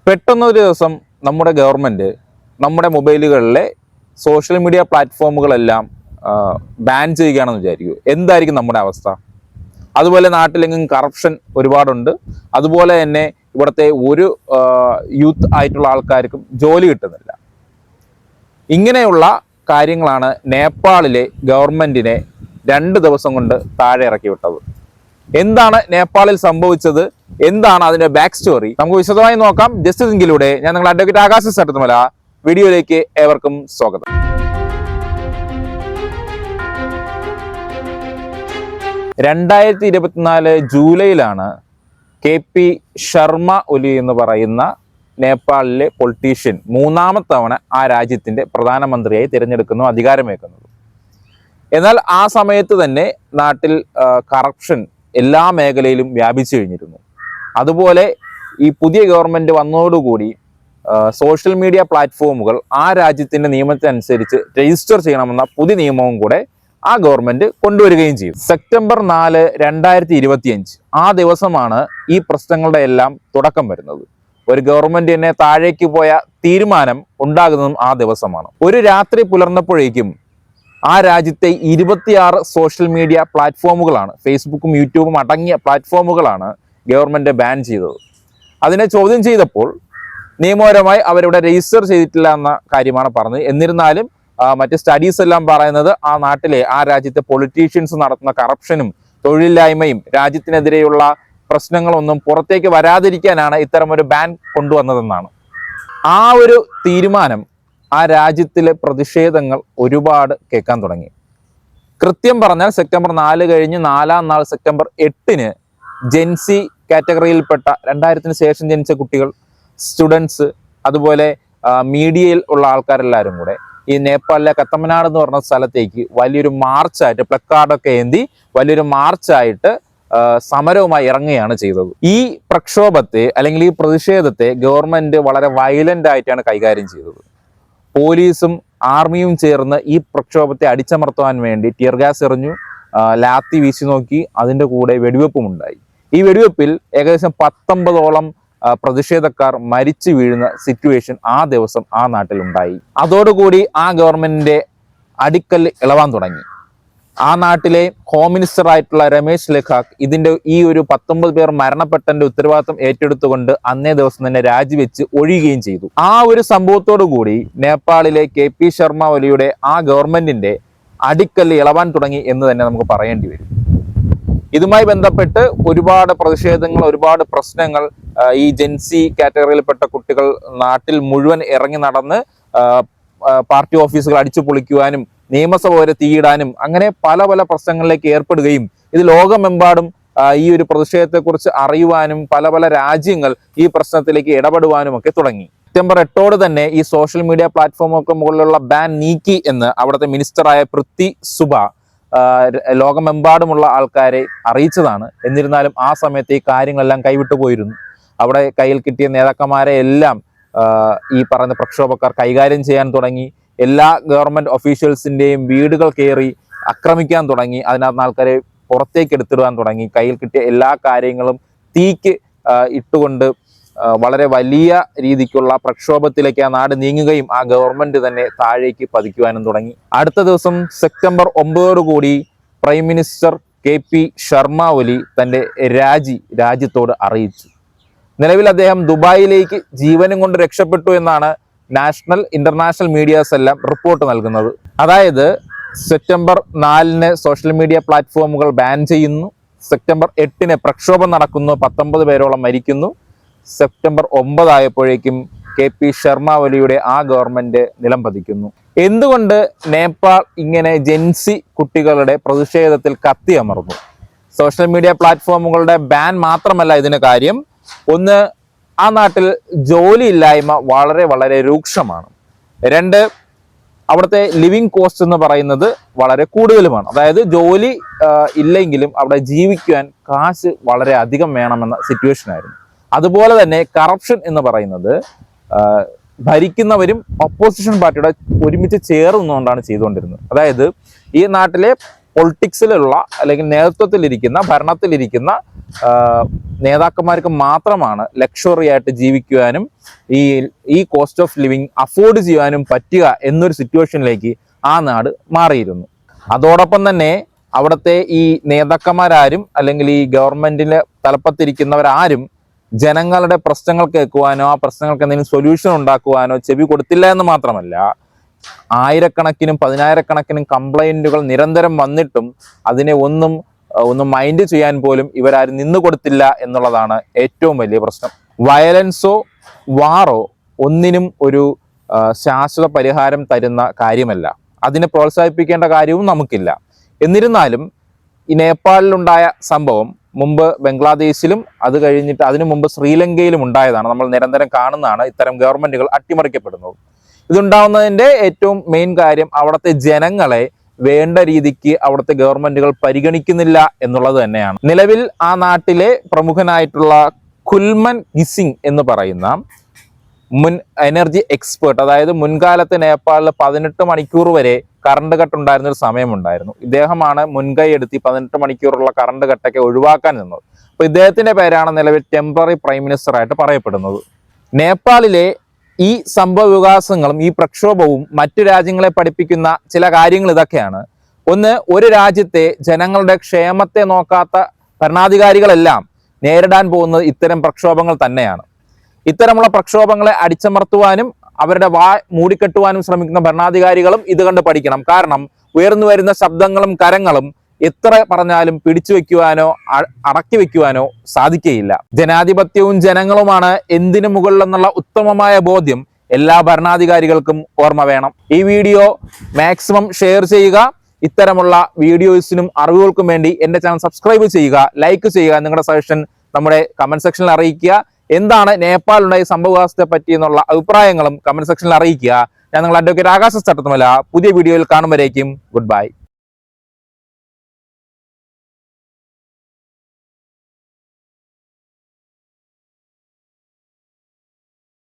പെട്ടെന്നൊരു ദിവസം നമ്മുടെ ഗവൺമെൻറ് നമ്മുടെ മൊബൈലുകളിലെ സോഷ്യൽ മീഡിയ പ്ലാറ്റ്ഫോമുകളെല്ലാം ബാൻ ചെയ്യുകയാണെന്ന് വിചാരിക്കൂ. എന്തായിരിക്കും നമ്മുടെ അവസ്ഥ? അതുപോലെ നാട്ടിലെങ്ങും കറപ്ഷൻ ഒരുപാടുണ്ട്. അതുപോലെ തന്നെ ഇവിടുത്തെ ഒരു യൂത്ത് ആയിട്ടുള്ള ആൾക്കാർക്കും ജോലി കിട്ടുന്നില്ല. ഇങ്ങനെയുള്ള കാര്യങ്ങളാണ് നേപ്പാളിലെ ഗവൺമെൻറ്റിനെ 2 ദിവസം കൊണ്ട് താഴെ ഇറക്കി വിട്ടത്. എന്താണ് നേപ്പാളിൽ സംഭവിച്ചത്? എന്താണ് അതിന്റെ ബാക്ക് സ്റ്റോറി? നമുക്ക് വിശദമായി നോക്കാം. ജസ്റ്റ് തിങ്കിലൂടെ ഞാൻ നിങ്ങൾ അഡ്വക്കേറ്റ് ആകാശ് സട്ടത്തുമല. വീഡിയോയിലേക്ക് ഏവർക്കും സ്വാഗതം. ജൂലൈയിലാണ് KP ശർമ്മ ഒലി എന്ന് പറയുന്ന നേപ്പാളിലെ പൊളിറ്റീഷ്യൻ 3ാമത്തെ തവണ ആ രാജ്യത്തിന്റെ പ്രധാനമന്ത്രിയായി തിരഞ്ഞെടുക്കുന്നു, അധികാരമേൽക്കുന്നത്. എന്നാൽ ആ സമയത്ത് തന്നെ നാട്ടിൽ കറപ്ഷൻ എല്ലാ മേഖലയിലും വ്യാപിച്ചു കഴിഞ്ഞിരുന്നു. അതുപോലെ ഈ പുതിയ ഗവൺമെന്റ് വന്നതോടുകൂടി സോഷ്യൽ മീഡിയ പ്ലാറ്റ്ഫോമുകൾ ആ രാജ്യത്തിന്റെ നിയമത്തിനനുസരിച്ച് രജിസ്റ്റർ ചെയ്യണമെന്ന പുതിയ നിയമവും കൂടെ ആ ഗവൺമെന്റ് കൊണ്ടുവരികയും ചെയ്തു. സെപ്റ്റംബർ 4, 2025 ആ ദിവസമാണ് ഈ പ്രശ്നങ്ങളുടെ എല്ലാം തുടക്കം വരുന്നത്. ഒരു ഗവൺമെന്റ് തന്നെ താഴേക്ക് പോയ തീരുമാനം ഉണ്ടാകുന്നതും ആ ദിവസമാണ്. ഒരു രാത്രി പുലർന്നപ്പോഴേക്കും ആ രാജ്യത്തെ 26 സോഷ്യൽ മീഡിയ പ്ലാറ്റ്ഫോമുകളാണ്, ഫേസ്ബുക്കും യൂട്യൂബും അടങ്ങിയ പ്ലാറ്റ്ഫോമുകളാണ് ഗവൺമെന്റ് ബാൻ ചെയ്തത്. അതിനെ ചോദ്യം ചെയ്തപ്പോൾ നിയമപരമായി അവരിവിടെ രജിസ്റ്റർ ചെയ്തിട്ടില്ല എന്ന കാര്യമാണ് പറഞ്ഞത്. എന്നിരുന്നാലും മറ്റ് സ്റ്റഡീസ് എല്ലാം പറയുന്നത് ആ രാജ്യത്തെ പൊളിറ്റീഷ്യൻസ് നടത്തുന്ന കറപ്ഷനും തൊഴിലില്ലായ്മയും രാജ്യത്തിനെതിരെയുള്ള പ്രശ്നങ്ങളൊന്നും പുറത്തേക്ക് വരാതിരിക്കാനാണ് ഇത്തരമൊരു ബാൻ കൊണ്ടുവന്നതെന്നാണ്. ആ ഒരു തീരുമാനം ആ രാജ്യത്തിലെ പ്രതിഷേധങ്ങൾ ഒരുപാട് കേൾക്കാൻ തുടങ്ങി. കൃത്യം പറഞ്ഞാൽ സെപ്റ്റംബർ 4 കഴിഞ്ഞ് 4ാം നാൾ സെപ്റ്റംബർ 8 ജെൻസി കാറ്റഗറിയിൽപ്പെട്ട 2000-ന് ശേഷം ജനിച്ച കുട്ടികൾ, സ്റ്റുഡൻസ്, അതുപോലെ മീഡിയയിൽ ഉള്ള ആൾക്കാരെല്ലാവരും കൂടെ ഈ നേപ്പാളിലെ കത്തമനാട് എന്ന് പറഞ്ഞ സ്ഥലത്തേക്ക് വലിയൊരു മാർച്ചായിട്ട്, പ്ലക്കാർഡൊക്കെ ഏന്തി വലിയൊരു മാർച്ചായിട്ട് സമരവുമായി ഇറങ്ങുകയാണ് ചെയ്തത്. ഈ പ്രക്ഷോഭത്തെ അല്ലെങ്കിൽ ഈ പ്രതിഷേധത്തെ ഗവൺമെന്റ് വളരെ വയലന്റ് ആയിട്ടാണ് കൈകാര്യം ചെയ്തത്. പോലീസും ആർമിയും ചേർന്ന് ഈ പ്രക്ഷോഭത്തെ അടിച്ചമർത്തുവാൻ വേണ്ടി ടിയർ ഗ്യാസ് എറിഞ്ഞു, ലാത്തി വീശി നോക്കി, അതിൻ്റെ കൂടെ വെടിവെപ്പും ഉണ്ടായി. ഈ വെടിവെപ്പിൽ ഏകദേശം 19ഓളം പ്രതിഷേധക്കാർ മരിച്ചു വീഴുന്ന സിറ്റുവേഷൻ ആ ദിവസം ആ നാട്ടിലുണ്ടായി. അതോടുകൂടി ആ ഗവൺമെന്റിന്റെ അടിക്കല്ല് ഇളവാൻ തുടങ്ങി. ആ നാട്ടിലെ ഹോം മിനിസ്റ്റർ ആയിട്ടുള്ള രമേശ് ലെഖാക്ക് ഇതിന്റെ ഈ ഒരു 19 പേർ മരണപ്പെട്ടതിന്റെ ഉത്തരവാദിത്വം ഏറ്റെടുത്തുകൊണ്ട് അന്നേ ദിവസം തന്നെ രാജിവെച്ച് ഒഴിയുകയും ചെയ്തു. ആ ഒരു സംഭവത്തോടു കൂടി നേപ്പാളിലെ KP ശർമ്മ ഒലിയുടെ ആ ഗവൺമെന്റിന്റെ അടിക്കല്ല് ഇളവാൻ തുടങ്ങി എന്ന് തന്നെ നമുക്ക് പറയേണ്ടി വരും. ഇതുമായി ബന്ധപ്പെട്ട് ഒരുപാട് പ്രതിഷേധങ്ങൾ, ഒരുപാട് പ്രശ്നങ്ങൾ ഈ ജെൻസി കാറ്റഗറിയിൽപ്പെട്ട കുട്ടികൾ നാട്ടിൽ മുഴുവൻ ഇറങ്ങി നടന്ന് പാർട്ടി ഓഫീസുകൾ അടിച്ചു പൊളിക്കുവാനും നിയമസഭ വരെ തീയിടാനും അങ്ങനെ പല പല പ്രശ്നങ്ങളിലേക്ക് ഏർപ്പെടുകയും ഇത് ലോകമെമ്പാടും ഈ ഒരു പ്രതിഷേധത്തെക്കുറിച്ച് അറിയുവാനും പല പല രാജ്യങ്ങൾ ഈ പ്രശ്നത്തിലേക്ക് ഇടപെടുവാനും ഒക്കെ തുടങ്ങി. സെപ്റ്റംബർ 8 തന്നെ ഈ സോഷ്യൽ മീഡിയ പ്ലാറ്റ്ഫോമൊക്കെ മുകളിലുള്ള ബാൻ നീക്കി എന്ന് അവിടുത്തെ മിനിസ്റ്ററായ പൃഥ്വി സുബ ലോകമെമ്പാടുമുള്ള ആൾക്കാരെ അറിയിച്ചതാണ്. എന്നിരുന്നാലും ആ സമയത്ത് ഈ കാര്യങ്ങളെല്ലാം കൈവിട്ടു പോയിരുന്നു. അവിടെ കയ്യിൽ കിട്ടിയ നേതാക്കന്മാരെ എല്ലാം ഈ പറയുന്ന പ്രക്ഷോഭക്കാർ കൈകാര്യം ചെയ്യാൻ തുടങ്ങി. എല്ലാ ഗവൺമെന്റ് ഒഫീഷ്യൽസിന്റെയും വീടുകൾ കയറി ആക്രമിക്കാൻ തുടങ്ങി. അതിനകത്ത് ആൾക്കാരെ പുറത്തേക്ക് എടുത്തിടാൻ തുടങ്ങി. കയ്യിൽ കിട്ടിയ എല്ലാ കാര്യങ്ങളും തീക്ക് ഇട്ടുകൊണ്ട് വളരെ വലിയ രീതിക്കുള്ള പ്രക്ഷോഭത്തിലേക്ക് ആ നാട് നീങ്ങുകയും ആ ഗവൺമെന്റ് തന്നെ താഴേക്ക് പതിക്കുവാനും തുടങ്ങി. അടുത്ത ദിവസം സെപ്റ്റംബർ 9 കൂടി prime minister KP Sharma Oli തന്റെ രാജ്യത്തോട് അറിയിച്ചു. നിലവിൽ അദ്ദേഹം ദുബായിലേക്ക് ജീവനും കൊണ്ട് രക്ഷപ്പെട്ടു എന്നാണ് ഇന്റർനാഷണൽ മീഡിയാസ് എല്ലാം റിപ്പോർട്ട് നൽകുന്നത്. അതായത് സെപ്റ്റംബർ 4 സോഷ്യൽ മീഡിയ പ്ലാറ്റ്ഫോമുകൾ ബാൻ ചെയ്യുന്നു. സെപ്റ്റംബർ 8 പ്രക്ഷോഭം നടക്കുന്നു, 19 പേരോളം മരിക്കുന്നു. സെപ്റ്റംബർ 9 ആയപ്പോഴേക്കും KP ശർമ്മ ഒലിയുടെ ആ ഗവൺമെന്റ് നിലം പതിക്കുന്നു. എന്തുകൊണ്ട് നേപ്പാൾ ഇങ്ങനെ ജെൻസി കുട്ടികളുടെ പ്രതിഷേധത്തിൽ കത്തിയമർന്നു? സോഷ്യൽ മീഡിയ പ്ലാറ്റ്ഫോമുകളുടെ ബാൻ മാത്രമല്ല ഇതിന് കാര്യം. ഒന്ന്, ആ നാട്ടിൽ ജോലിയില്ലായ്മ വളരെ വളരെ രൂക്ഷമാണ്. 2, അവിടുത്തെ ലിവിങ് കോസ്റ്റ് എന്ന് പറയുന്നത് വളരെ കൂടുതലുമാണ്. അതായത് ജോലി ഇല്ലെങ്കിലും അവിടെ ജീവിക്കുവാൻ കാശ് വളരെ അധികം വേണമെന്ന സിറ്റുവേഷൻ ആയിരുന്നു. അതുപോലെ തന്നെ കറപ്ഷൻ എന്ന് പറയുന്നത് ഭരിക്കുന്നവരും ഒപ്പോസിഷൻ പാർട്ടിയുടെ ഒരുമിച്ച് ചേർന്നുകൊണ്ടാണ് ചെയ്തുകൊണ്ടിരുന്നത്. അതായത് ഈ നാട്ടിലെ പൊളിറ്റിക്സിലുള്ള അല്ലെങ്കിൽ നേതൃത്വത്തിലിരിക്കുന്ന ഭരണത്തിലിരിക്കുന്ന നേതാക്കന്മാർക്ക് മാത്രമാണ് ലക്ഷറി ആയിട്ട് ജീവിക്കുവാനും ഈ കോസ്റ്റ് ഓഫ് ലിവിങ് അഫോർഡ് ചെയ്യാനും പറ്റുക എന്നൊരു സിറ്റുവേഷനിലേക്ക് ആ നാട് മാറിയിരുന്നു. അതോടൊപ്പം തന്നെ അവിടുത്തെ ഈ നേതാക്കന്മാരാരും അല്ലെങ്കിൽ ഈ ഗവൺമെന്റിന്റെ തലപ്പത്തിരിക്കുന്നവരാരും ജനങ്ങളുടെ പ്രശ്നങ്ങൾ കേൾക്കുവാനോ ആ പ്രശ്നങ്ങൾക്ക് എന്തെങ്കിലും സൊല്യൂഷൻ ഉണ്ടാക്കുവാനോ ചെവി കൊടുത്തില്ല എന്ന് മാത്രമല്ല, ആയിരക്കണക്കിനും പതിനായിരക്കണക്കിനും കംപ്ലൈന്റുകൾ നിരന്തരം വന്നിട്ടും അതിനെ ഒന്നും മൈൻഡ് ചെയ്യാൻ പോലും ഇവരാരും നിന്നു കൊടുത്തില്ല എന്നുള്ളതാണ് ഏറ്റവും വലിയ പ്രശ്നം. വയലൻസോ വാറോ ഒന്നിനും ഒരു ശാശ്വത പരിഹാരം തരുന്ന കാര്യമല്ല. അതിനെ പ്രോത്സാഹിപ്പിക്കേണ്ട കാര്യവും നമുക്കില്ല. എന്നിരുന്നാലും ഈ നേപ്പാളിലുണ്ടായ സംഭവം മുമ്പ് ബംഗ്ലാദേശിലും അത് കഴിഞ്ഞിട്ട് അതിനു മുമ്പ് ശ്രീലങ്കയിലും ഉണ്ടായതാണ്. നമ്മൾ നിരന്തരം കാണുന്നതാണ് ഇത്തരം ഗവൺമെന്റുകൾ അട്ടിമറിക്കപ്പെടുന്നത്. ഇതുണ്ടാവുന്നതിന്റെ ഏറ്റവും മെയിൻ കാര്യം അവിടുത്തെ ജനങ്ങളെ വേണ്ട രീതിക്ക് അവിടുത്തെ ഗവൺമെന്റുകൾ പരിഗണിക്കുന്നില്ല എന്നുള്ളത് തന്നെയാണ്. നിലവിൽ ആ നാട്ടിലെ പ്രമുഖനായിട്ടുള്ള ഖുൽമൻ ഗിസിങ് എന്ന് പറയുന്ന മുൻ എനർജി എക്സ്പേർട്ട്, അതായത് മുൻകാലത്ത് നേപ്പാളിൽ 18 മണിക്കൂർ വരെ കറണ്ട് കട്ട് ഉണ്ടായിരുന്ന ഒരു സമയമുണ്ടായിരുന്നു. ഇദ്ദേഹമാണ് മുൻകൈ എടുത്ത് 18 മണിക്കൂറുള്ള കറണ്ട് കട്ടൊക്കെ ഒഴിവാക്കാൻ നിന്നത്. അപ്പൊ ഇദ്ദേഹത്തിന്റെ പേരാണ് നിലവിൽ ടെമ്പററി പ്രൈം മിനിസ്റ്റർ ആയിട്ട് പറയപ്പെടുന്നത്. നേപ്പാളിലെ ഈ സംഭവ വികാസങ്ങളും ഈ പ്രക്ഷോഭവും മറ്റു രാജ്യങ്ങളെ പഠിപ്പിക്കുന്ന ചില കാര്യങ്ങൾ ഇതൊക്കെയാണ്. ഒന്ന്, ഒരു രാജ്യത്തെ ജനങ്ങളുടെ ക്ഷേമത്തെ നോക്കാത്ത ഭരണാധികാരികളെല്ലാം നേരിടാൻ പോകുന്നത് ഇത്തരം പ്രക്ഷോഭങ്ങൾ തന്നെയാണ്. ഇത്തരമുള്ള പ്രക്ഷോഭങ്ങളെ അടിച്ചമർത്തുവാനും അവരുടെ മൂടിക്കെട്ടുവാനും ശ്രമിക്കുന്ന ഭരണാധികാരികളും ഇത് കണ്ട് പഠിക്കണം. കാരണം ഉയർന്നു വരുന്ന ശബ്ദങ്ങളും കരങ്ങളും എത്ര പറഞ്ഞാലും പിടിച്ചു വെക്കുവാനോ അടക്കി വെക്കുവാനോ സാധിക്കുകയില്ല. ജനാധിപത്യവും ജനങ്ങളുമാണ് എന്തിനു മുകളിലെന്നുള്ള ഉത്തമമായ ബോധ്യം എല്ലാ ഭരണാധികാരികൾക്കും ഓർമ്മ വേണം. ഈ വീഡിയോ മാക്സിമം ഷെയർ ചെയ്യുക. ഇത്തരമുള്ള വീഡിയോസിനും അറിവുകൾക്കും വേണ്ടി എൻ്റെ ചാനൽ സബ്സ്ക്രൈബ് ചെയ്യുക, ലൈക്ക് ചെയ്യുക. നിങ്ങളുടെ സജഷൻ നമ്മുടെ കമന്റ് സെക്ഷനിൽ അറിയിക്കുക. എന്താണ് നേപ്പാളിലുണ്ടായ സംഭവവികാസത്തെ പറ്റി എന്നുള്ള അഭിപ്രായങ്ങളും കമന്റ് സെക്ഷനിൽ അറിയിക്കുക. ഞാൻ നിങ്ങളുടെ അഡ്വക്കേറ്റ് ആകാശ ചട്ടത്തുമല്ല. പുതിയ വീഡിയോയിൽ കാണുമ്പോഴേക്കും ഗുഡ് ബൈ.